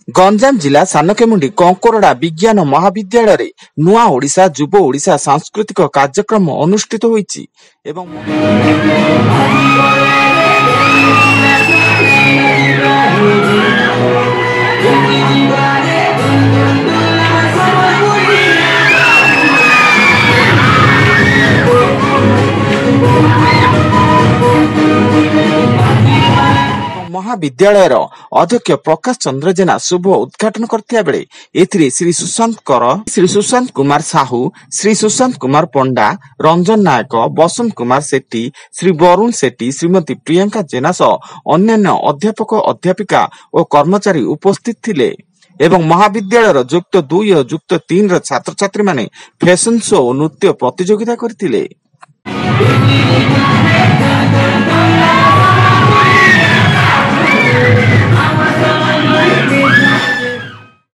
ଗଞ୍ଜାମ ଜିଲ୍ଲା ସାନକେମୁଣ୍ଡି କଙ୍କରଡା ବିଜ୍ଞାନ ମହାବିଦ୍ୟାଳୟରେ ନୂଆ ଓଡ଼ିଶା ଯୁବ ଓଡ଼ିଶା ସାଂସ୍କୃତିକ କାର୍ଯ୍ୟକ୍ରମ ଅନୁଷ୍ଠିତ ହୋଇଛି ଏବଂ ମହାବିଦ୍ୟାଳୟର ଅଧ୍ୟକ୍ଷ ପ୍ରକାଶ ଚନ୍ଦ୍ର ଜେନା ଶୁଭ ଉଦ୍ଘାଟନ କରିଥିବା ବେଳେ ଏଥିରେ ଶ୍ରୀ ସୁଶାନ୍ତ କୁମାର ସାହୁ, ଶ୍ରୀ ସୁଶାନ୍ତ କୁମାର ପଣ୍ଡା, ରଞ୍ଜନ ନାୟକ, ବସନ୍ତ କୁମାର ସେଠୀ, ଶ୍ରୀ ବରୁଣ ସେଠୀ, ଶ୍ରୀମତୀ ପ୍ରିୟଙ୍କା ଜେନା ସହ ଅନ୍ୟାନ୍ୟ ଅଧ୍ୟାପକ ଅଧ୍ୟାପିକା ଓ କର୍ମଚାରୀ ଉପସ୍ଥିତ ଥିଲେ ଏବଂ ମହାବିଦ୍ୟାଳୟର ଯୁକ୍ତ 2 ଓ ଯୁକ୍ତ 3ର ଛାତ୍ରଛାତ୍ରୀମାନେ ଫ୍ୟାସନ ଶୋ ଓ ନୃତ୍ୟ ପ୍ରତିଯୋଗିତା କରିଥିଲେ।